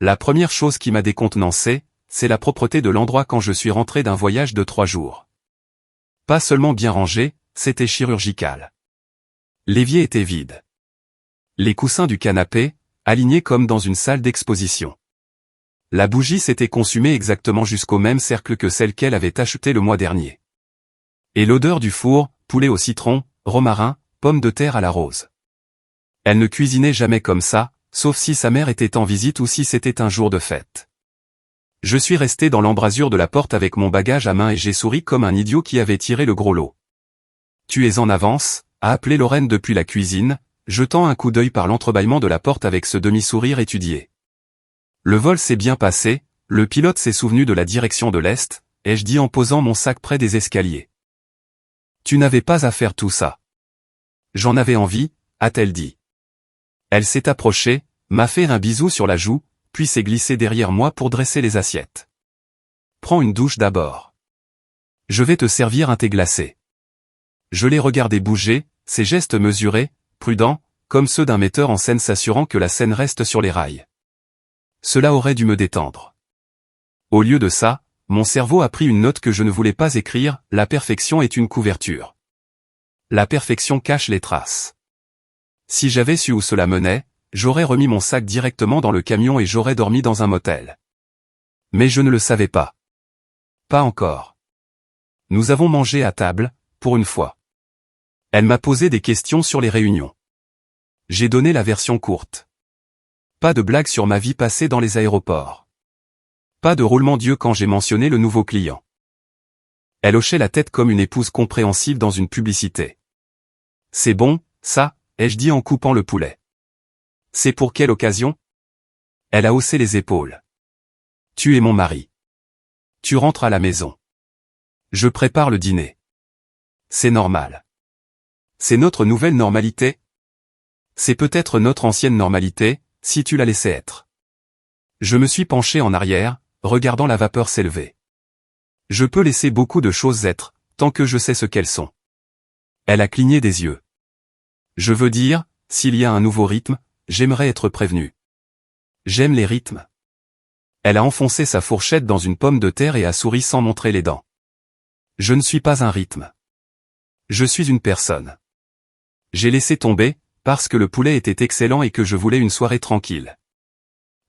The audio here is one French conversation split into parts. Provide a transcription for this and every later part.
La première chose qui m'a décontenancé, c'est la propreté de l'endroit quand je suis rentré d'un voyage de 3 jours. Pas seulement bien rangé, c'était chirurgical. L'évier était vide. Les coussins du canapé, alignés comme dans une salle d'exposition. La bougie s'était consumée exactement jusqu'au même cercle que celle qu'elle avait achetée le mois dernier. Et l'odeur du four, poulet au citron, romarin, pommes de terre à la rose. Elle ne cuisinait jamais comme ça, sauf si sa mère était en visite ou si c'était un jour de fête. Je suis resté dans l'embrasure de la porte avec mon bagage à main et j'ai souri comme un idiot qui avait tiré le gros lot. « Tu es en avance », a appelé Lorraine depuis la cuisine, jetant un coup d'œil par l'entrebâillement de la porte avec ce demi-sourire étudié. Le vol s'est bien passé, le pilote s'est souvenu de la direction de l'Est, ai-je dit en posant mon sac près des escaliers. Tu n'avais pas à faire tout ça. J'en avais envie, a-t-elle dit. Elle s'est approchée, m'a fait un bisou sur la joue, puis s'est glissée derrière moi pour dresser les assiettes. Prends une douche d'abord. Je vais te servir un thé glacé. Je l'ai regardé bouger, ses gestes mesurés, prudents, comme ceux d'un metteur en scène s'assurant que la scène reste sur les rails. Cela aurait dû me détendre. Au lieu de ça, mon cerveau a pris une note que je ne voulais pas écrire, la perfection est une couverture. La perfection cache les traces. Si j'avais su où cela menait, j'aurais remis mon sac directement dans le camion et j'aurais dormi dans un motel. Mais je ne le savais pas. Pas encore. Nous avons mangé à table, pour une fois. Elle m'a posé des questions sur les réunions. J'ai donné la version courte. Pas de blague sur ma vie passée dans les aéroports. Pas de roulement d'yeux quand j'ai mentionné le nouveau client. Elle hochait la tête comme une épouse compréhensive dans une publicité. C'est bon, ça, ai-je dit en coupant le poulet. C'est pour quelle occasion? Elle a haussé les épaules. Tu es mon mari. Tu rentres à la maison. Je prépare le dîner. C'est normal. C'est notre nouvelle normalité? C'est peut-être notre ancienne normalité, si tu la laissais être. Je me suis penché en arrière, regardant la vapeur s'élever. Je peux laisser beaucoup de choses être, tant que je sais ce qu'elles sont. Elle a cligné des yeux. Je veux dire, s'il y a un nouveau rythme, j'aimerais être prévenu. J'aime les rythmes. Elle a enfoncé sa fourchette dans une pomme de terre et a souri sans montrer les dents. Je ne suis pas un rythme. Je suis une personne. J'ai laissé tomber, parce que le poulet était excellent et que je voulais une soirée tranquille.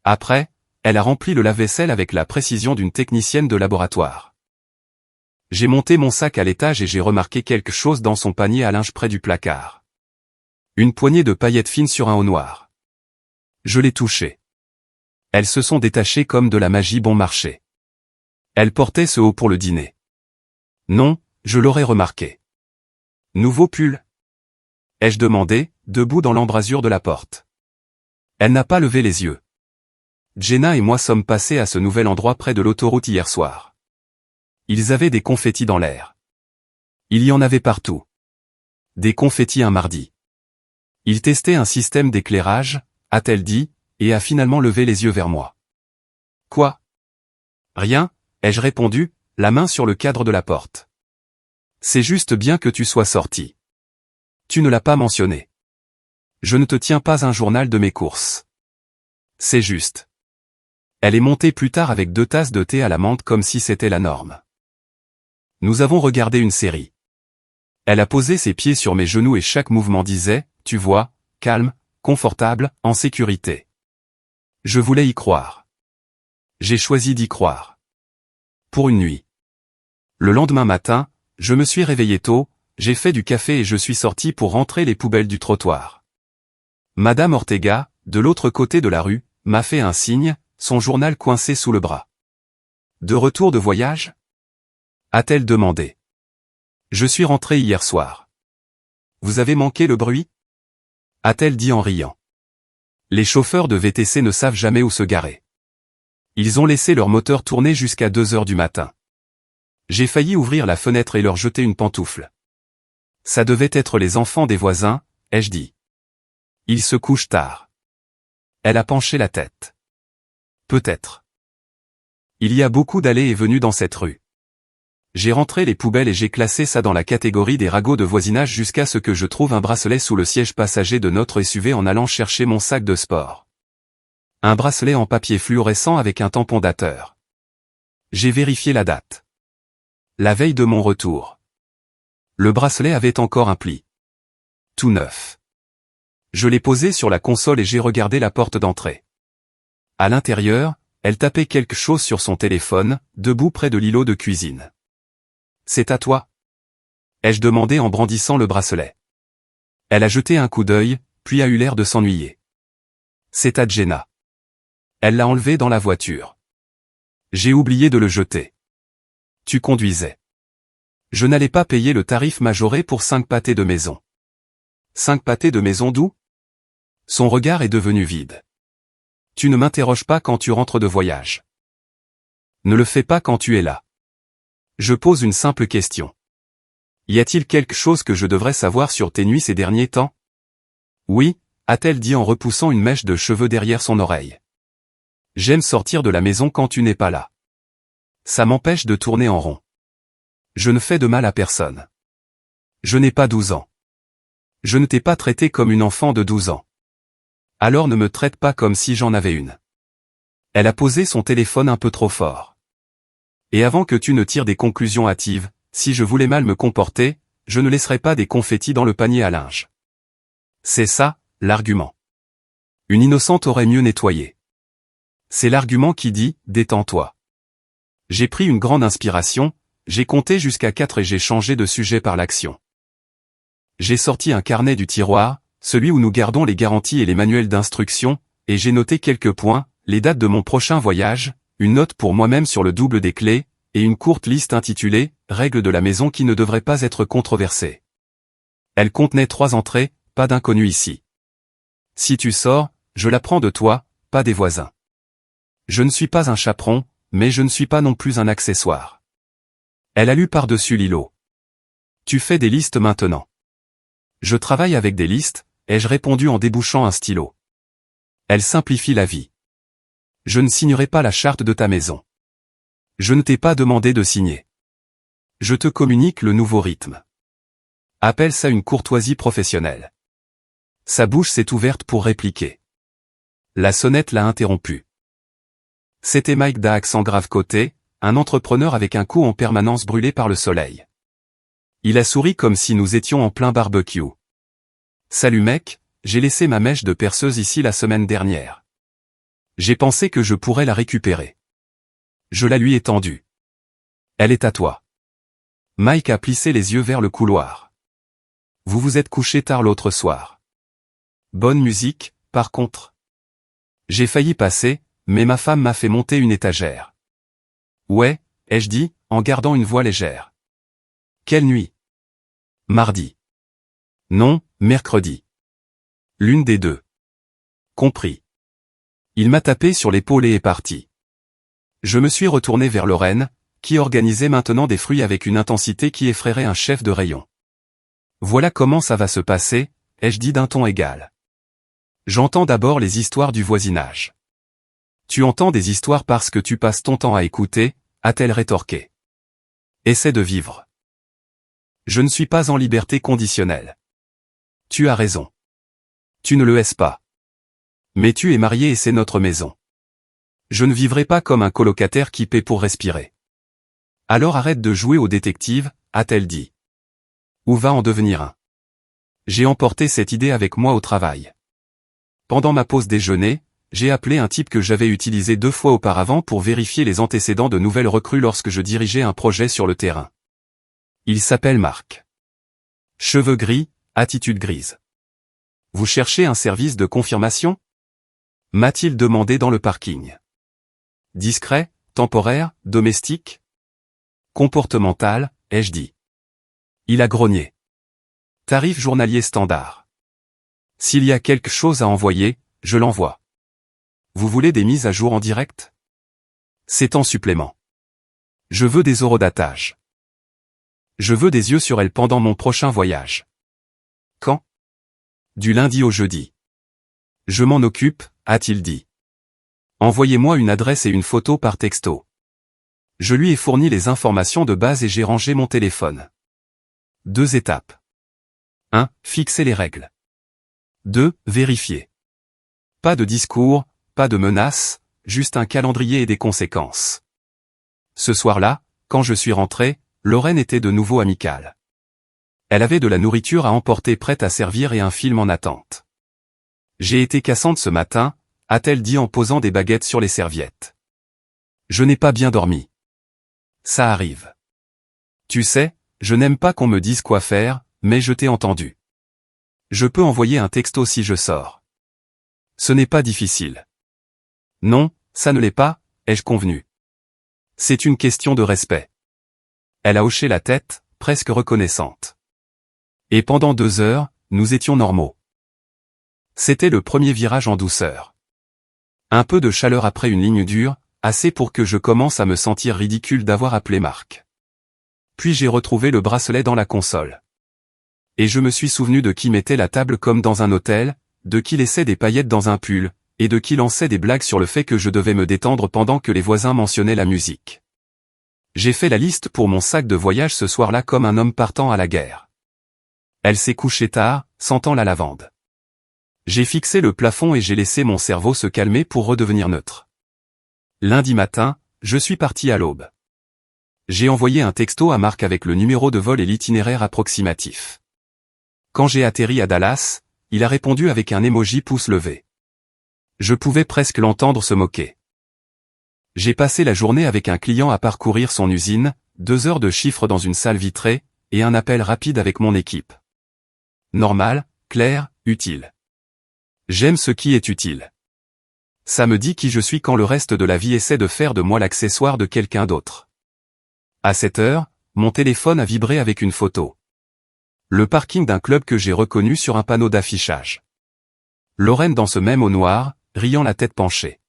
Après, elle a rempli le lave-vaisselle avec la précision d'une technicienne de laboratoire. J'ai monté mon sac à l'étage et j'ai remarqué quelque chose dans son panier à linge près du placard. Une poignée de paillettes fines sur un haut noir. Je l'ai touché. Elles se sont détachées comme de la magie bon marché. Elle portait ce haut pour le dîner. Non, je l'aurais remarqué. Nouveau pull? Ai-je demandé, debout dans l'embrasure de la porte. Elle n'a pas levé les yeux. Jenna et moi sommes passés à ce nouvel endroit près de l'autoroute hier soir. Ils avaient des confettis dans l'air. Il y en avait partout. Des confettis un mardi. Ils testaient un système d'éclairage, a-t-elle dit, et a finalement levé les yeux vers moi. Quoi? Rien, ai-je répondu, la main sur le cadre de la porte. C'est juste bien que tu sois sorti. Tu ne l'as pas mentionné. Je ne te tiens pas un journal de mes courses. C'est juste. Elle est montée plus tard avec 2 tasses de thé à la menthe comme si c'était la norme. Nous avons regardé une série. Elle a posé ses pieds sur mes genoux et chaque mouvement disait, tu vois, calme, confortable, en sécurité. Je voulais y croire. J'ai choisi d'y croire. Pour une nuit. Le lendemain matin, je me suis réveillé tôt, j'ai fait du café et je suis sorti pour rentrer les poubelles du trottoir. Madame Ortega, de l'autre côté de la rue, m'a fait un signe, son journal coincé sous le bras. De retour de voyage? A-t-elle demandé. Je suis rentré hier soir. Vous avez manqué le bruit? A-t-elle dit en riant. Les chauffeurs de VTC ne savent jamais où se garer. Ils ont laissé leur moteur tourner jusqu'à 2 heures du matin. J'ai failli ouvrir la fenêtre et leur jeter une pantoufle. Ça devait être les enfants des voisins, ai-je dit. Ils se couchent tard. Elle a penché la tête. Peut-être. Il y a beaucoup d'allées et venues dans cette rue. J'ai rentré les poubelles et j'ai classé ça dans la catégorie des ragots de voisinage jusqu'à ce que je trouve un bracelet sous le siège passager de notre SUV en allant chercher mon sac de sport. Un bracelet en papier fluorescent avec un tampon dateur. J'ai vérifié la date. La veille de mon retour. Le bracelet avait encore un pli. Tout neuf. Je l'ai posé sur la console et j'ai regardé la porte d'entrée. À l'intérieur, elle tapait quelque chose sur son téléphone, debout près de l'îlot de cuisine. « C'est à toi ?» ai-je demandé en brandissant le bracelet. Elle a jeté un coup d'œil, puis a eu l'air de s'ennuyer. « C'est à Jenna. » Elle l'a enlevé dans la voiture. J'ai oublié de le jeter. Tu conduisais. Je n'allais pas payer le tarif majoré pour 5 pâtés de maison. 5 pâtés de maison d'où? Son regard est devenu vide. Tu ne m'interroges pas quand tu rentres de voyage. Ne le fais pas quand tu es là. Je pose une simple question. Y a-t-il quelque chose que je devrais savoir sur tes nuits ces derniers temps? Oui, a-t-elle dit en repoussant une mèche de cheveux derrière son oreille. J'aime sortir de la maison quand tu n'es pas là. Ça m'empêche de tourner en rond. Je ne fais de mal à personne. Je n'ai pas 12 ans. Je ne t'ai pas traité comme une enfant de 12 ans. Alors ne me traite pas comme si j'en avais une. Elle a posé son téléphone un peu trop fort. Et avant que tu ne tires des conclusions hâtives, si je voulais mal me comporter, je ne laisserais pas des confettis dans le panier à linge. C'est ça, l'argument. Une innocente aurait mieux nettoyé. C'est l'argument qui dit « détends-toi ». J'ai pris une grande inspiration, j'ai compté jusqu'à 4 et j'ai changé de sujet par l'action. J'ai sorti un carnet du tiroir, celui où nous gardons les garanties et les manuels d'instruction, et j'ai noté quelques points, les dates de mon prochain voyage, une note pour moi-même sur le double des clés, et une courte liste intitulée « Règles de la maison qui ne devraient pas être controversées ». Elle contenait 3 entrées, pas d'inconnu ici. Si tu sors, je la prends de toi, pas des voisins. Je ne suis pas un chaperon, mais je ne suis pas non plus un accessoire. Elle a lu par-dessus l'îlot. Tu fais des listes maintenant. Je travaille avec des listes, ai-je répondu en débouchant un stylo. Elle simplifie la vie. Je ne signerai pas la charte de ta maison. Je ne t'ai pas demandé de signer. Je te communique le nouveau rythme. Appelle ça une courtoisie professionnelle. Sa bouche s'est ouverte pour répliquer. La sonnette l'a interrompu. C'était Mike d'un accent grave côté, un entrepreneur avec un cou en permanence brûlé par le soleil. Il a souri comme si nous étions en plein barbecue. Salut mec, j'ai laissé ma mèche de perceuse ici la semaine dernière. J'ai pensé que je pourrais la récupérer. Je la lui ai tendue. Elle est à toi. Mike a plissé les yeux vers le couloir. Vous vous êtes couché tard l'autre soir. Bonne musique, par contre. J'ai failli passer, mais ma femme m'a fait monter une étagère. Ouais, ai-je dit, en gardant une voix légère. Quelle nuit? Mardi. Non, mercredi. L'une des deux. Compris. Il m'a tapé sur l'épaule et est parti. Je me suis retourné vers Lorraine, qui organisait maintenant des fruits avec une intensité qui effraierait un chef de rayon. Voilà comment ça va se passer, ai-je dit d'un ton égal. J'entends d'abord les histoires du voisinage. Tu entends des histoires parce que tu passes ton temps à écouter, a-t-elle rétorqué. Essaie de vivre. Je ne suis pas en liberté conditionnelle. Tu as raison. Tu ne le es pas. Mais tu es marié et c'est notre maison. Je ne vivrai pas comme un colocataire qui paie pour respirer. Alors arrête de jouer au détective, a-t-elle dit. Ou va en devenir un. J'ai emporté cette idée avec moi au travail. Pendant ma pause déjeuner, j'ai appelé un type que j'avais utilisé 2 fois auparavant pour vérifier les antécédents de nouvelles recrues lorsque je dirigeais un projet sur le terrain. Il s'appelle Marc. Cheveux gris, attitude grise. Vous cherchez un service de confirmation? M'a-t-il demandé dans le parking. Discret, temporaire, domestique? Comportemental, ai-je dit. Il a grogné. Tarif journalier standard. S'il y a quelque chose à envoyer, je l'envoie. Vous voulez des mises à jour en direct? C'est en supplément. Je veux des horodatage. Je veux des yeux sur elle pendant mon prochain voyage. Quand? Du lundi au jeudi. Je m'en occupe, a-t-il dit. Envoyez-moi une adresse et une photo par texto. Je lui ai fourni les informations de base et j'ai rangé mon téléphone. 2 étapes. 1. Fixer les règles. 2. Vérifier. Pas de discours, pas de menaces, juste un calendrier et des conséquences. Ce soir-là, quand je suis rentré, Lorraine était de nouveau amicale. Elle avait de la nourriture à emporter prête à servir et un film en attente. J'ai été cassante ce matin, a-t-elle dit en posant des baguettes sur les serviettes. Je n'ai pas bien dormi. Ça arrive. Tu sais, je n'aime pas qu'on me dise quoi faire, mais je t'ai entendu. Je peux envoyer un texto si je sors. Ce n'est pas difficile. Non, ça ne l'est pas, ai-je convenu. C'est une question de respect. Elle a hoché la tête, presque reconnaissante. Et pendant 2 heures, nous étions normaux. C'était le premier virage en douceur. Un peu de chaleur après une ligne dure, assez pour que je commence à me sentir ridicule d'avoir appelé Marc. Puis j'ai retrouvé le bracelet dans la console. Et je me suis souvenu de qui mettait la table comme dans un hôtel, de qui laissait des paillettes dans un pull, et de qui lançait des blagues sur le fait que je devais me détendre pendant que les voisins mentionnaient la musique. J'ai fait la liste pour mon sac de voyage ce soir-là comme un homme partant à la guerre. Elle s'est couchée tard, sentant la lavande. J'ai fixé le plafond et j'ai laissé mon cerveau se calmer pour redevenir neutre. Lundi matin, je suis parti à l'aube. J'ai envoyé un texto à Marc avec le numéro de vol et l'itinéraire approximatif. Quand j'ai atterri à Dallas, il a répondu avec un emoji pouce levé. Je pouvais presque l'entendre se moquer. J'ai passé la journée avec un client à parcourir son usine, 2 heures de chiffres dans une salle vitrée, et un appel rapide avec mon équipe. Normal, clair, utile. J'aime ce qui est utile. Ça me dit qui je suis quand le reste de la vie essaie de faire de moi l'accessoire de quelqu'un d'autre. À 7 heures, mon téléphone a vibré avec une photo. Le parking d'un club que j'ai reconnu sur un panneau d'affichage. Lorraine dans ce même au noir, riant la tête penchée.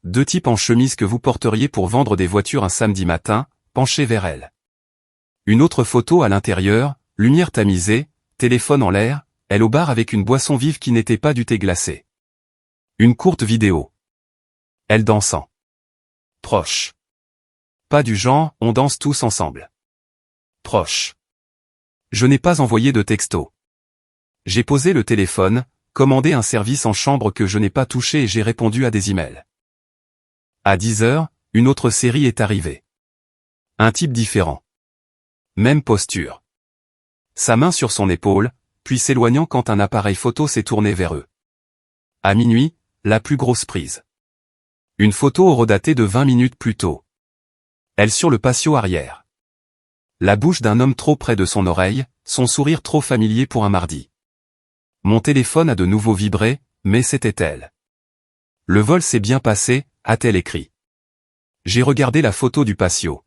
2 types en chemise que vous porteriez pour vendre des voitures un samedi matin, penchés vers elle. Une autre photo à l'intérieur, lumière tamisée, téléphone en l'air, elle au bar avec une boisson vive qui n'était pas du thé glacé. Une courte vidéo. Elle dansant. Proche. Pas du genre, on danse tous ensemble. Proche. Je n'ai pas envoyé de texto. J'ai posé le téléphone, commandé un service en chambre que je n'ai pas touché et j'ai répondu à des emails. À 10 heures, une autre série est arrivée. Un type différent. Même posture. Sa main sur son épaule, puis s'éloignant quand un appareil photo s'est tourné vers eux. À minuit, la plus grosse prise. Une photo horodatée de 20 minutes plus tôt. Elle sur le patio arrière. La bouche d'un homme trop près de son oreille, son sourire trop familier pour un mardi. Mon téléphone a de nouveau vibré, mais c'était elle. Le vol s'est bien passé, a-t-elle écrit. J'ai regardé la photo du patio.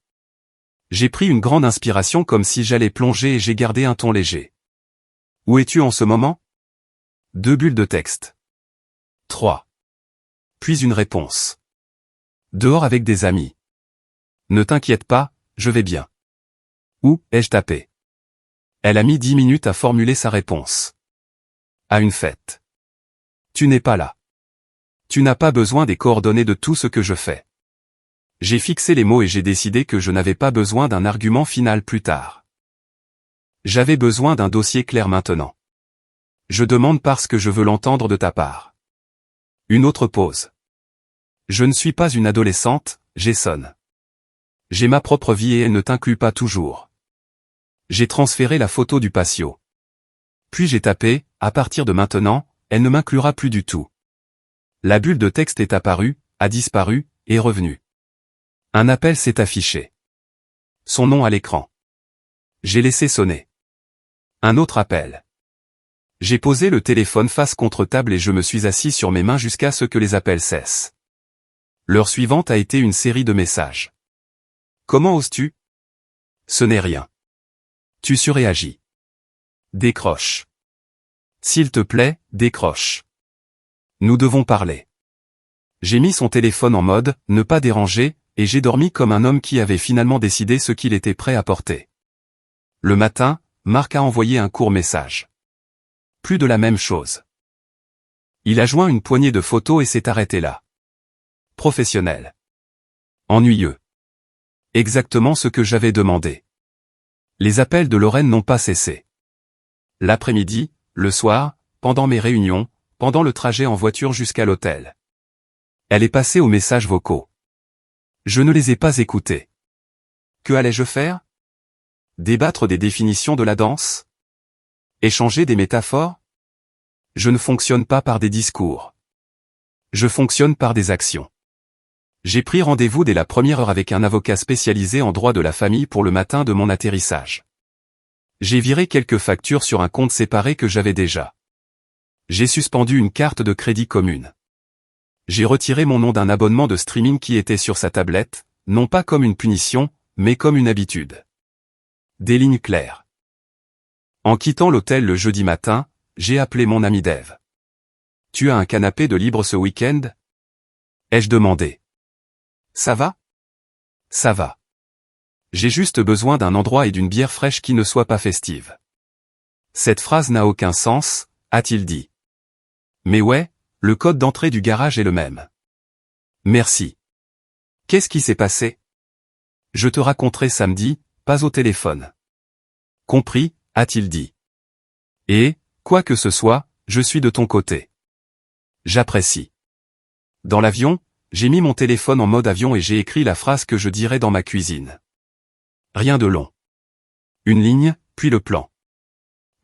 J'ai pris une grande inspiration comme si j'allais plonger et j'ai gardé un ton léger. Où es-tu en ce moment? 2 bulles de texte. 3. Puis une réponse. Dehors avec des amis. Ne t'inquiète pas, je vais bien. Où ai-je tapé? Elle a mis 10 minutes à formuler sa réponse. À une fête. Tu n'es pas là. Tu n'as pas besoin des coordonnées de tout ce que je fais. J'ai fixé les mots et j'ai décidé que je n'avais pas besoin d'un argument final plus tard. J'avais besoin d'un dossier clair maintenant. Je demande parce que je veux l'entendre de ta part. Une autre pause. Je ne suis pas une adolescente, Jason. J'ai ma propre vie et elle ne t'inclut pas toujours. J'ai transféré la photo du patio. Puis j'ai tapé, à partir de maintenant, elle ne m'inclura plus du tout. La bulle de texte est apparue, a disparu, est revenue. Un appel s'est affiché. Son nom à l'écran. J'ai laissé sonner. Un autre appel. J'ai posé le téléphone face contre table et je me suis assis sur mes mains jusqu'à ce que les appels cessent. L'heure suivante a été une série de messages. Comment oses-tu? Ce n'est rien. Tu surréagis. Décroche. S'il te plaît, décroche. Nous devons parler. J'ai mis son téléphone en mode « ne pas déranger » et j'ai dormi comme un homme qui avait finalement décidé ce qu'il était prêt à porter. Le matin, Marc a envoyé un court message. Plus de la même chose. Il a joint une poignée de photos et s'est arrêté là. Professionnel. Ennuyeux. Exactement ce que j'avais demandé. Les appels de Lorraine n'ont pas cessé. L'après-midi, le soir, pendant mes réunions, pendant le trajet en voiture jusqu'à l'hôtel. Elle est passée aux messages vocaux. Je ne les ai pas écoutés. Que allais-je faire? Débattre des définitions de la danse? Échanger des métaphores? Je ne fonctionne pas par des discours. Je fonctionne par des actions. J'ai pris rendez-vous dès la première heure avec un avocat spécialisé en droit de la famille pour le matin de mon atterrissage. J'ai viré quelques factures sur un compte séparé que j'avais déjà. J'ai suspendu une carte de crédit commune. J'ai retiré mon nom d'un abonnement de streaming qui était sur sa tablette, non pas comme une punition, mais comme une habitude. Des lignes claires. En quittant l'hôtel le jeudi matin, j'ai appelé mon ami Dave. « Tu as un canapé de libre ce week-end » ai-je demandé. « Ça va ?»« Ça va. J'ai juste besoin d'un endroit et d'une bière fraîche qui ne soit pas festive. » Cette phrase n'a aucun sens, a-t-il dit. Mais ouais, le code d'entrée du garage est le même. Merci. Qu'est-ce qui s'est passé? Je te raconterai samedi, pas au téléphone. Compris, a-t-il dit. Et, quoi que ce soit, je suis de ton côté. J'apprécie. Dans l'avion, j'ai mis mon téléphone en mode avion et j'ai écrit la phrase que je dirais dans ma cuisine. Rien de long. Une ligne, puis le plan.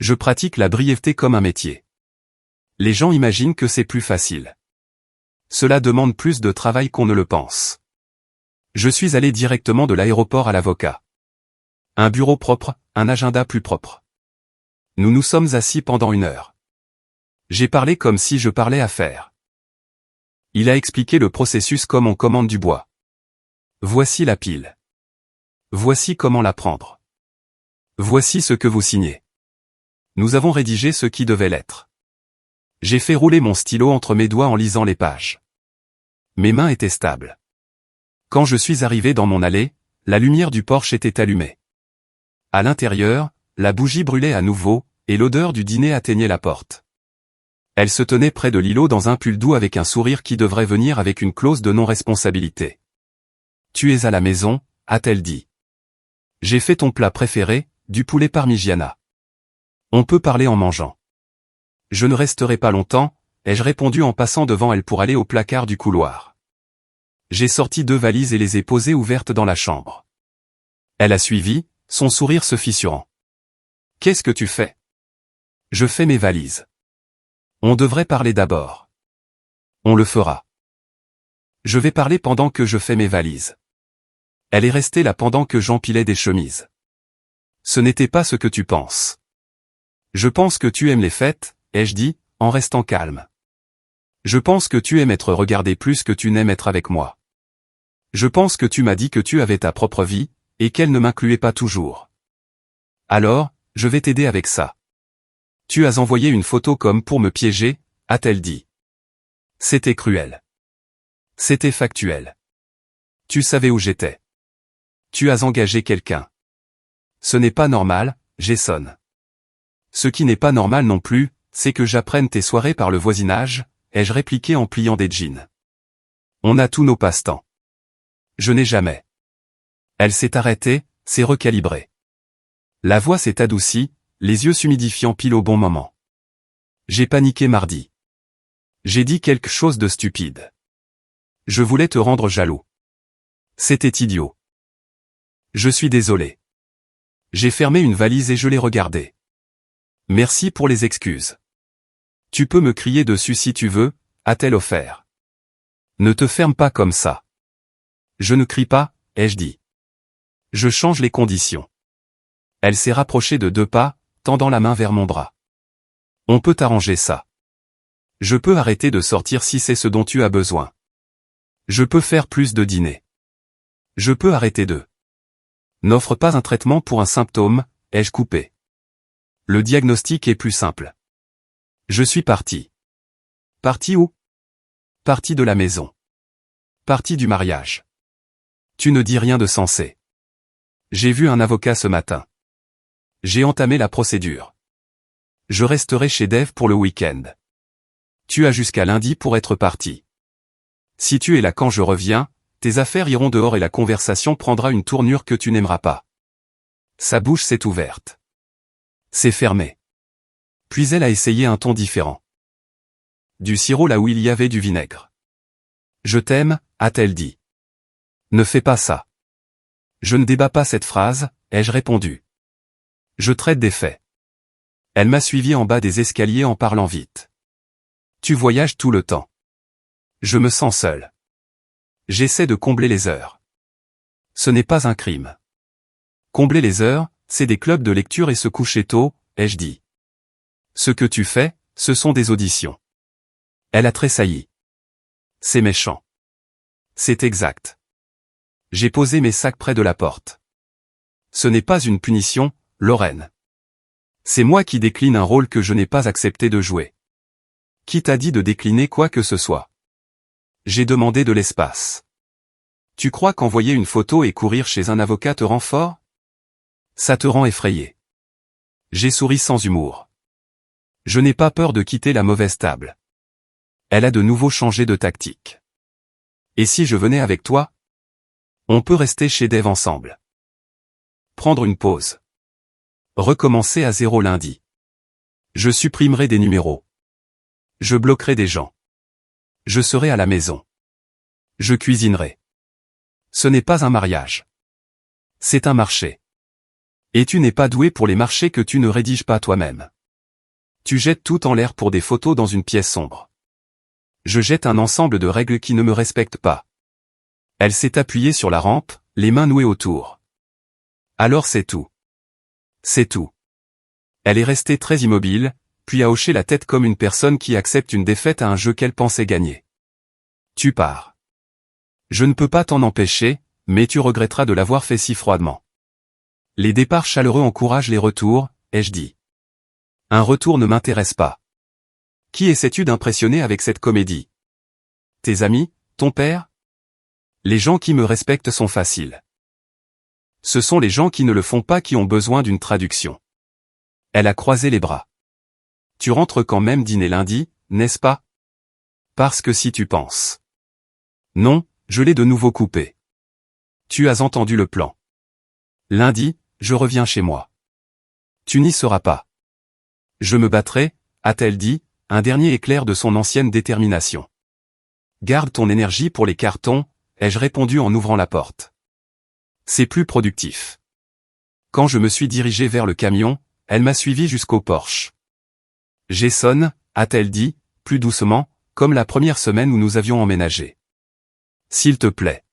Je pratique la brièveté comme un métier. Les gens imaginent que c'est plus facile. Cela demande plus de travail qu'on ne le pense. Je suis allé directement de l'aéroport à l'avocat. Un bureau propre, un agenda plus propre. Nous nous sommes assis pendant 1 heure. J'ai parlé comme si je parlais affaires. Il a expliqué le processus comme on commande du bois. Voici la pile. Voici comment la prendre. Voici ce que vous signez. Nous avons rédigé ce qui devait l'être. J'ai fait rouler mon stylo entre mes doigts en lisant les pages. Mes mains étaient stables. Quand je suis arrivé dans mon allée, la lumière du porche était allumée. À l'intérieur, la bougie brûlait à nouveau, et l'odeur du dîner atteignait la porte. Elle se tenait près de l'îlot dans un pull doux avec un sourire qui devrait venir avec une clause de non-responsabilité. « Tu es à la maison » a-t-elle dit. « J'ai fait ton plat préféré, du poulet parmigiana. On peut parler en mangeant. » Je ne resterai pas longtemps, ai-je répondu en passant devant elle pour aller au placard du couloir. J'ai sorti 2 valises et les ai posées ouvertes dans la chambre. Elle a suivi, son sourire se fissurant. « Qu'est-ce que tu fais ? » Je fais mes valises. On devrait parler d'abord. On le fera. Je vais parler pendant que je fais mes valises. Elle est restée là pendant que j'empilais des chemises. Ce n'était pas ce que tu penses. Je pense que tu aimes les fêtes, ai-je dit, en restant calme. Je pense que tu aimes être regardé plus que tu n'aimes être avec moi. Je pense que tu m'as dit que tu avais ta propre vie, et qu'elle ne m'incluait pas toujours. Alors, je vais t'aider avec ça. Tu as envoyé une photo comme pour me piéger, a-t-elle dit. C'était cruel. C'était factuel. Tu savais où j'étais. Tu as engagé quelqu'un. Ce n'est pas normal, Jason. Ce qui n'est pas normal non plus, c'est que j'apprenne tes soirées par le voisinage, ai-je répliqué en pliant des jeans. On a tous nos passe-temps. Je n'ai jamais. Elle s'est arrêtée, s'est recalibrée. La voix s'est adoucie, les yeux s'humidifiant pile au bon moment. J'ai paniqué mardi. J'ai dit quelque chose de stupide. Je voulais te rendre jaloux. C'était idiot. Je suis désolé. J'ai fermé une valise et je l'ai regardée. Merci pour les excuses. Tu peux me crier dessus si tu veux, a-t-elle offert. Ne te ferme pas comme ça. Je ne crie pas, ai-je dit. Je change les conditions. Elle s'est rapprochée de 2 pas, tendant la main vers mon bras. On peut arranger ça. Je peux arrêter de sortir si c'est ce dont tu as besoin. Je peux faire plus de dîners. Je peux arrêter de. N'offre pas un traitement pour un symptôme, ai-je coupé. Le diagnostic est plus simple. Je suis parti. Parti où? Parti de la maison. Parti du mariage. Tu ne dis rien de sensé. J'ai vu un avocat ce matin. J'ai entamé la procédure. Je resterai chez Dave pour le week-end. Tu as jusqu'à lundi pour être parti. Si tu es là quand je reviens, tes affaires iront dehors et la conversation prendra une tournure que tu n'aimeras pas. Sa bouche s'est ouverte. C'est fermé. Puis elle a essayé un ton différent. Du sirop là où il y avait du vinaigre. Je t'aime, a-t-elle dit. Ne fais pas ça. Je ne débats pas cette phrase, ai-je répondu. Je traite des faits. Elle m'a suivi en bas des escaliers en parlant vite. Tu voyages tout le temps. Je me sens seul. J'essaie de combler les heures. Ce n'est pas un crime. Combler les heures, c'est des clubs de lecture et se coucher tôt, ai-je dit. Ce que tu fais, ce sont des auditions. Elle a tressailli. C'est méchant. C'est exact. J'ai posé mes sacs près de la porte. Ce n'est pas une punition, Lorraine. C'est moi qui décline un rôle que je n'ai pas accepté de jouer. Qui t'a dit de décliner quoi que ce soit? J'ai demandé de l'espace. Tu crois qu'envoyer une photo et courir chez un avocat te rend fort? Ça te rend effrayé. J'ai souri sans humour. Je n'ai pas peur de quitter la mauvaise table. Elle a de nouveau changé de tactique. Et si je venais avec toi? On peut rester chez Dave ensemble. Prendre une pause. Recommencer à zéro lundi. Je supprimerai des numéros. Je bloquerai des gens. Je serai à la maison. Je cuisinerai. Ce n'est pas un mariage. C'est un marché. Et tu n'es pas doué pour les marchés que tu ne rédiges pas toi-même. Tu jettes tout en l'air pour des photos dans une pièce sombre. Je jette un ensemble de règles qui ne me respectent pas. Elle s'est appuyée sur la rampe, les mains nouées autour. Alors c'est tout. C'est tout. Elle est restée très immobile, puis a hoché la tête comme une personne qui accepte une défaite à un jeu qu'elle pensait gagner. Tu pars. Je ne peux pas t'en empêcher, mais tu regretteras de l'avoir fait si froidement. Les départs chaleureux encouragent les retours, ai-je dit. Un retour ne m'intéresse pas. Qui essaies-tu d'impressionner avec cette comédie? Tes amis, ton père? Les gens qui me respectent sont faciles. Ce sont les gens qui ne le font pas qui ont besoin d'une traduction. Elle a croisé les bras. Tu rentres quand même dîner lundi, n'est-ce pas? Parce que si tu penses. Non, je l'ai de nouveau coupé. Tu as entendu le plan. Lundi, je reviens chez moi. Tu n'y seras pas. Je me battrai, a-t-elle dit, un dernier éclair de son ancienne détermination. Garde ton énergie pour les cartons, ai-je répondu en ouvrant la porte. C'est plus productif. Quand je me suis dirigé vers le camion, elle m'a suivi jusqu'au porche. Jason, a-t-elle dit, plus doucement, comme la première semaine où nous avions emménagé. S'il te plaît.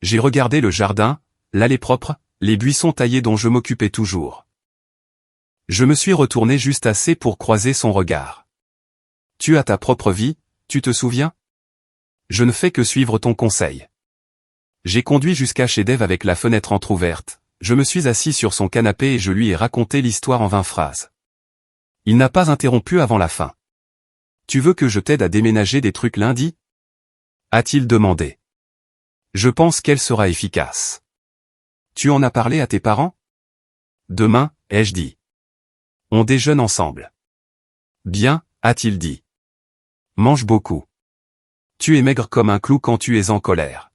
J'ai regardé le jardin, l'allée propre, les buissons taillés dont je m'occupais toujours. Je me suis retourné juste assez pour croiser son regard. Tu as ta propre vie, tu te souviens? Je ne fais que suivre ton conseil. J'ai conduit jusqu'à chez Dave avec la fenêtre entr'ouverte, je me suis assis sur son canapé et je lui ai raconté l'histoire en 20 phrases. Il n'a pas interrompu avant la fin. Tu veux que je t'aide à déménager des trucs lundi? A-t-il demandé. Je pense qu'elle sera efficace. Tu en as parlé à tes parents? Demain, ai-je dit. On déjeune ensemble. Bien, a-t-il dit. Mange beaucoup. Tu es maigre comme un clou quand tu es en colère.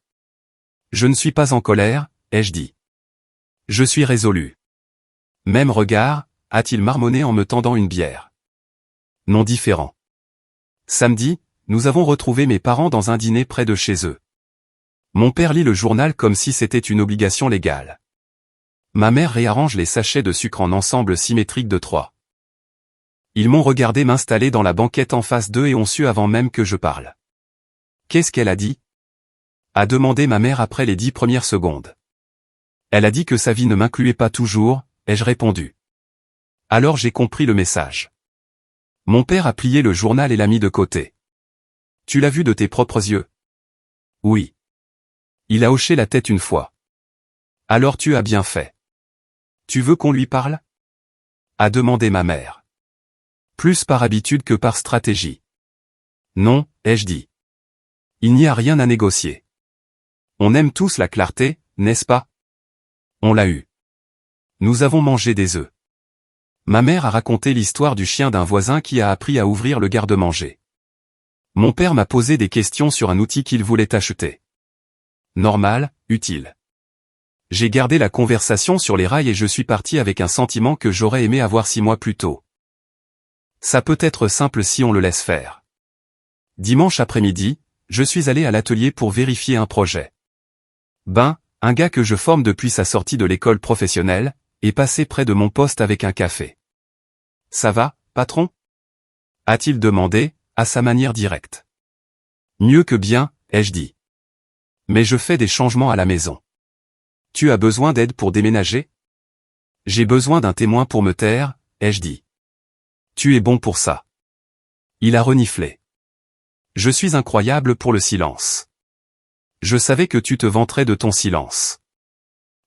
Je ne suis pas en colère, ai-je dit. Je suis résolu. Même regard, a-t-il marmonné en me tendant une bière. Non différent. Samedi, nous avons retrouvé mes parents dans un dîner près de chez eux. Mon père lit le journal comme si c'était une obligation légale. Ma mère réarrange les sachets de sucre en ensemble symétrique de 3. Ils m'ont regardé m'installer dans la banquette en face d'eux et ont su avant même que je parle. Qu'est-ce qu'elle a dit? A demandé ma mère après les 10 premières secondes. Elle a dit que sa vie ne m'incluait pas toujours, ai-je répondu. Alors j'ai compris le message. Mon père a plié le journal et l'a mis de côté. Tu l'as vu de tes propres yeux? Oui. Il a hoché la tête une fois. Alors tu as bien fait. Tu veux qu'on lui parle? A demandé ma mère. Plus par habitude que par stratégie. Non, ai-je dit. Il n'y a rien à négocier. On aime tous la clarté, n'est-ce pas? On l'a eu. Nous avons mangé des œufs. Ma mère a raconté l'histoire du chien d'un voisin qui a appris à ouvrir le garde-manger. Mon père m'a posé des questions sur un outil qu'il voulait acheter. Normal, utile. J'ai gardé la conversation sur les rails et je suis parti avec un sentiment que j'aurais aimé avoir 6 mois plus tôt. Ça peut être simple si on le laisse faire. Dimanche après-midi, je suis allé à l'atelier pour vérifier un projet. Ben, un gars que je forme depuis sa sortie de l'école professionnelle, est passé près de mon poste avec un café. « Ça va, patron ?» a-t-il demandé, à sa manière directe. « Mieux que bien, ai-je dit. Mais je fais des changements à la maison. Tu as besoin d'aide pour déménager ? J'ai besoin d'un témoin pour me taire, ai-je dit. Tu es bon pour ça. Il a reniflé. Je suis incroyable pour le silence. Je savais que tu te vanterais de ton silence.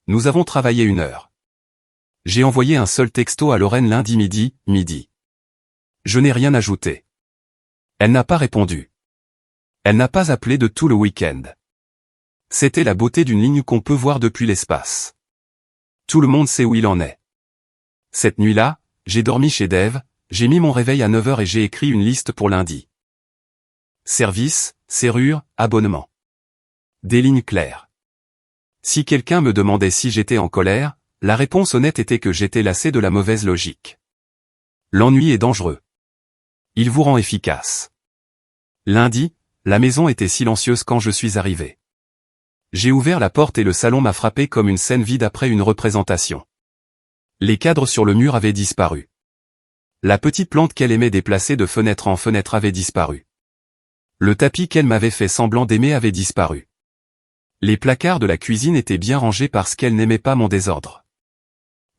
Nous avons travaillé 1 heure. J'ai envoyé un seul texto à Lorraine lundi midi. Je n'ai rien ajouté. Elle n'a pas répondu. Elle n'a pas appelé de tout le week-end. C'était la beauté d'une ligne qu'on peut voir depuis l'espace. Tout le monde sait où il en est. Cette nuit-là, j'ai dormi chez Dave, j'ai mis mon réveil à 9 h et j'ai écrit une liste pour lundi. Service, serrure, abonnement. Des lignes claires. Si quelqu'un me demandait si j'étais en colère, la réponse honnête était que j'étais lassé de la mauvaise logique. L'ennui est dangereux. Il vous rend efficace. Lundi, la maison était silencieuse quand je suis arrivé. J'ai ouvert la porte et le salon m'a frappé comme une scène vide après une représentation. Les cadres sur le mur avaient disparu. La petite plante qu'elle aimait déplacer de fenêtre en fenêtre avait disparu. Le tapis qu'elle m'avait fait semblant d'aimer avait disparu. Les placards de la cuisine étaient bien rangés parce qu'elle n'aimait pas mon désordre.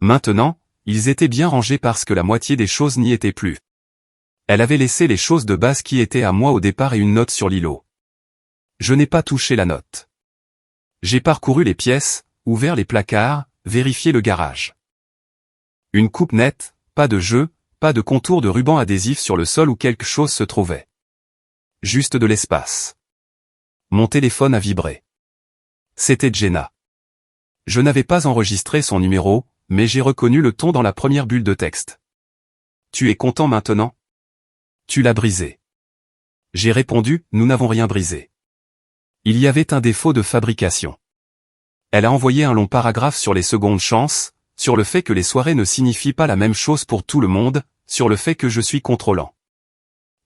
Maintenant, ils étaient bien rangés parce que la moitié des choses n'y étaient plus. Elle avait laissé les choses de base qui étaient à moi au départ et une note sur l'îlot. Je n'ai pas touché la note. J'ai parcouru les pièces, ouvert les placards, vérifié le garage. Une coupe nette, pas de jeu, pas de contour de ruban adhésif sur le sol où quelque chose se trouvait. Juste de l'espace. Mon téléphone a vibré. C'était Jenna. Je n'avais pas enregistré son numéro, mais j'ai reconnu le ton dans la première bulle de texte. « Tu es content maintenant ? Tu l'as brisé. » J'ai répondu, « Nous n'avons rien brisé. » Il y avait un défaut de fabrication. Elle a envoyé un long paragraphe sur les secondes chances, sur le fait que les soirées ne signifient pas la même chose pour tout le monde, sur le fait que je suis contrôlant.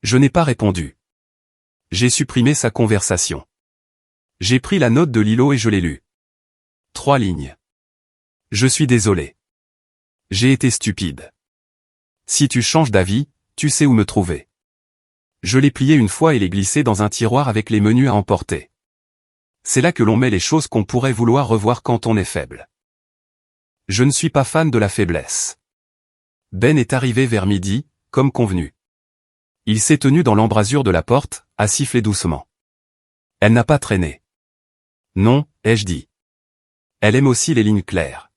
Je n'ai pas répondu. J'ai supprimé sa conversation. J'ai pris la note de l'îlot et je l'ai lue. 3 lignes. Je suis désolé. J'ai été stupide. Si tu changes d'avis, tu sais où me trouver. Je l'ai plié une fois et l'ai glissé dans un tiroir avec les menus à emporter. C'est là que l'on met les choses qu'on pourrait vouloir revoir quand on est faible. Je ne suis pas fan de la faiblesse. Ben est arrivé vers midi, comme convenu. Il s'est tenu dans l'embrasure de la porte, à siffler doucement. Elle n'a pas traîné. Non, ai-je dit. Elle aime aussi les lignes claires.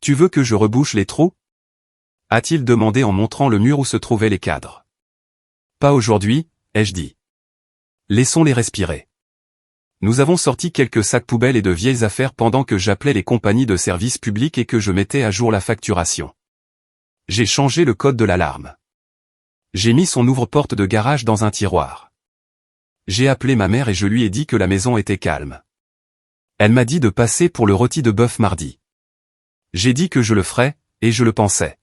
Tu veux que je rebouche les trous ? A-t-il demandé en montrant le mur où se trouvaient les cadres. Pas aujourd'hui, ai-je dit. Laissons-les respirer. Nous avons sorti quelques sacs poubelles et de vieilles affaires pendant que j'appelais les compagnies de services publics et que je mettais à jour la facturation. J'ai changé le code de l'alarme. J'ai mis son ouvre-porte de garage dans un tiroir. J'ai appelé ma mère et je lui ai dit que la maison était calme. Elle m'a dit de passer pour le rôti de bœuf mardi. J'ai dit que je le ferais, et je le pensais.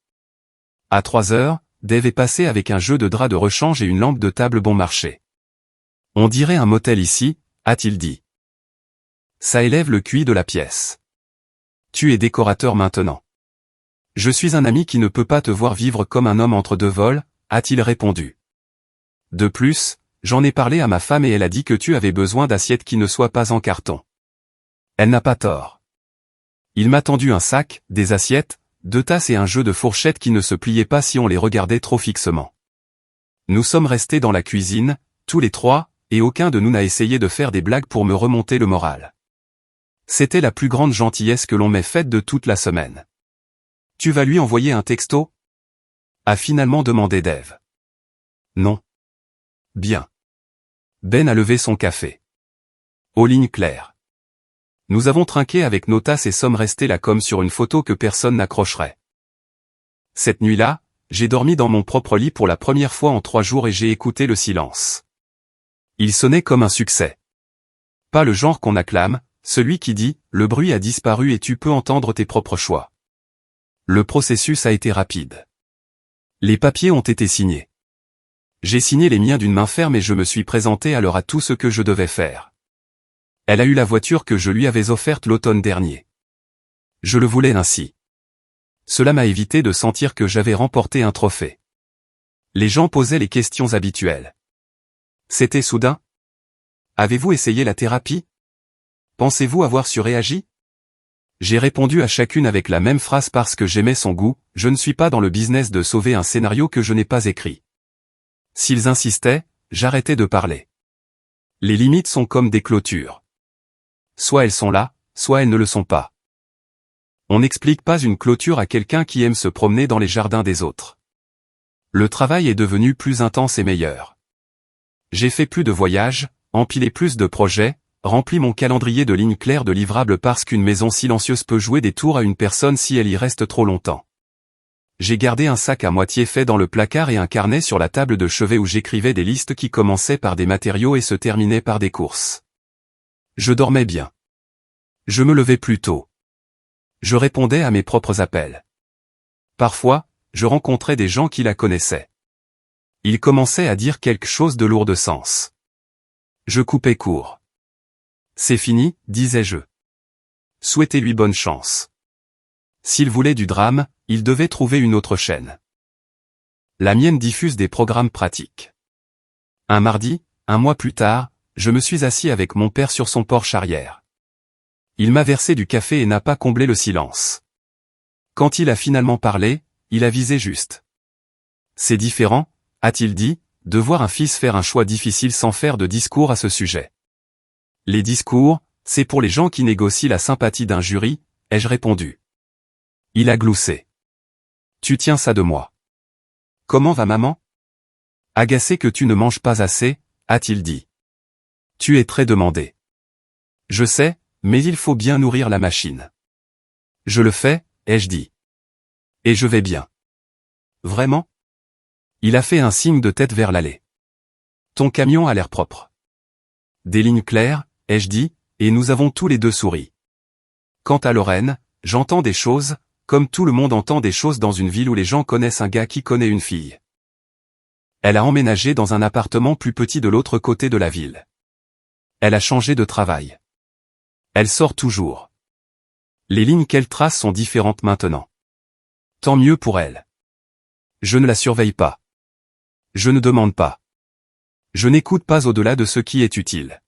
À 3 h, Dave est passé avec un jeu de drap de rechange et une lampe de table bon marché. On dirait un motel ici, a-t-il dit. Ça élève le QI de la pièce. Tu es décorateur maintenant. Je suis un ami qui ne peut pas te voir vivre comme un homme entre 2 vols, a-t-il répondu. De plus, j'en ai parlé à ma femme et elle a dit que tu avais besoin d'assiettes qui ne soient pas en carton. Elle n'a pas tort. Il m'a tendu un sac, des assiettes, 2 tasses et un jeu de fourchettes qui ne se pliaient pas si on les regardait trop fixement. Nous sommes restés dans la cuisine, tous les 3, et aucun de nous n'a essayé de faire des blagues pour me remonter le moral. C'était la plus grande gentillesse que l'on m'ait faite de toute la semaine. Tu vas lui envoyer un texto ? A finalement demandé Dave. Non. Bien. Ben a levé son café. Aux lignes claires. Nous avons trinqué avec nos tasses et sommes restés là comme sur une photo que personne n'accrocherait. Cette nuit-là, j'ai dormi dans mon propre lit pour la première fois en 3 jours et j'ai écouté le silence. Il sonnait comme un succès. Pas le genre qu'on acclame, celui qui dit « le bruit a disparu et tu peux entendre tes propres choix ». Le processus a été rapide. Les papiers ont été signés. J'ai signé les miens d'une main ferme et je me suis présenté alors à tout ce que je devais faire. Elle a eu la voiture que je lui avais offerte l'automne dernier. Je le voulais ainsi. Cela m'a évité de sentir que j'avais remporté un trophée. Les gens posaient les questions habituelles. C'était soudain? Avez-vous essayé la thérapie? Pensez-vous avoir surréagi? J'ai répondu à chacune avec la même phrase parce que j'aimais son goût, je ne suis pas dans le business de sauver un scénario que je n'ai pas écrit. S'ils insistaient, j'arrêtais de parler. Les limites sont comme des clôtures. Soit elles sont là, soit elles ne le sont pas. On n'explique pas une clôture à quelqu'un qui aime se promener dans les jardins des autres. Le travail est devenu plus intense et meilleur. J'ai fait plus de voyages, empilé plus de projets, rempli mon calendrier de lignes claires de livrables parce qu'une maison silencieuse peut jouer des tours à une personne si elle y reste trop longtemps. J'ai gardé un sac à moitié fait dans le placard et un carnet sur la table de chevet où j'écrivais des listes qui commençaient par des matériaux et se terminaient par des courses. Je dormais bien. Je me levais plus tôt. Je répondais à mes propres appels. Parfois, je rencontrais des gens qui la connaissaient. Ils commençaient à dire quelque chose de lourd de sens. Je coupais court. C'est fini, disais-je. Souhaitez-lui bonne chance. S'il voulait du drame, il devait trouver une autre chaîne. La mienne diffuse des programmes pratiques. Un mardi, un mois plus tard, je me suis assis avec mon père sur son porche arrière. Il m'a versé du café et n'a pas comblé le silence. Quand il a finalement parlé, il a visé juste. C'est différent, a-t-il dit, de voir un fils faire un choix difficile sans faire de discours à ce sujet. Les discours, c'est pour les gens qui négocient la sympathie d'un jury, ai-je répondu. Il a gloussé. Tu tiens ça de moi. Comment va maman? Agacé que tu ne manges pas assez, a-t-il dit. Tu es très demandé. Je sais, mais il faut bien nourrir la machine. Je le fais, ai-je dit. Et je vais bien. Vraiment? Il a fait un signe de tête vers l'allée. Ton camion a l'air propre. Des lignes claires, ai-je dit, et nous avons tous les deux souri. Quant à Lorraine, j'entends des choses, comme tout le monde entend des choses dans une ville où les gens connaissent un gars qui connaît une fille. Elle a emménagé dans un appartement plus petit de l'autre côté de la ville. Elle a changé de travail. Elle sort toujours. Les lignes qu'elle trace sont différentes maintenant. Tant mieux pour elle. Je ne la surveille pas. Je ne demande pas. Je n'écoute pas au-delà de ce qui est utile.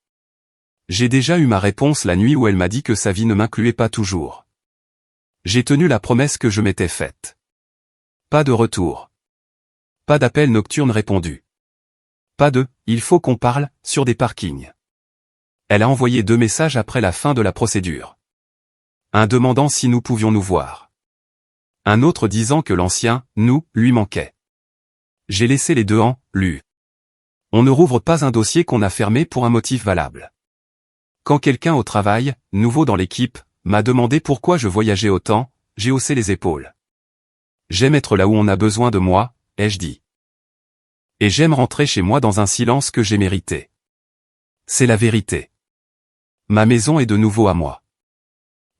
J'ai déjà eu ma réponse la nuit où elle m'a dit que sa vie ne m'incluait pas toujours. J'ai tenu la promesse que je m'étais faite. Pas de retour. Pas d'appel nocturne répondu. Pas de « il faut qu'on parle » sur des parkings. Elle a envoyé 2 messages après la fin de la procédure. Un demandant si nous pouvions nous voir. Un autre disant que l'ancien « nous » lui manquait. J'ai laissé les 2 en « lu ». On ne rouvre pas un dossier qu'on a fermé pour un motif valable. Quand quelqu'un au travail, nouveau dans l'équipe, m'a demandé pourquoi je voyageais autant, j'ai haussé les épaules. J'aime être là où on a besoin de moi, ai-je dit. Et j'aime rentrer chez moi dans un silence que j'ai mérité. C'est la vérité. Ma maison est de nouveau à moi.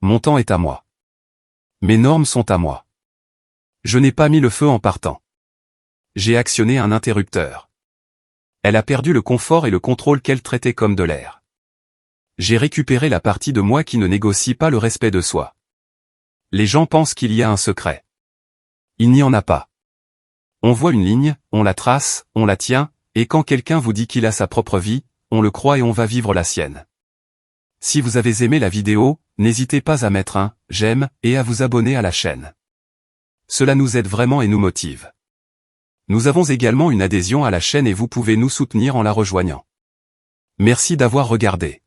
Mon temps est à moi. Mes normes sont à moi. Je n'ai pas mis le feu en partant. J'ai actionné un interrupteur. Elle a perdu le confort et le contrôle qu'elle traitait comme de l'air. J'ai récupéré la partie de moi qui ne négocie pas le respect de soi. Les gens pensent qu'il y a un secret. Il n'y en a pas. On voit une ligne, on la trace, on la tient, et quand quelqu'un vous dit qu'il a sa propre vie, on le croit et on va vivre la sienne. Si vous avez aimé la vidéo, n'hésitez pas à mettre un « j'aime » et à vous abonner à la chaîne. Cela nous aide vraiment et nous motive. Nous avons également une adhésion à la chaîne et vous pouvez nous soutenir en la rejoignant. Merci d'avoir regardé.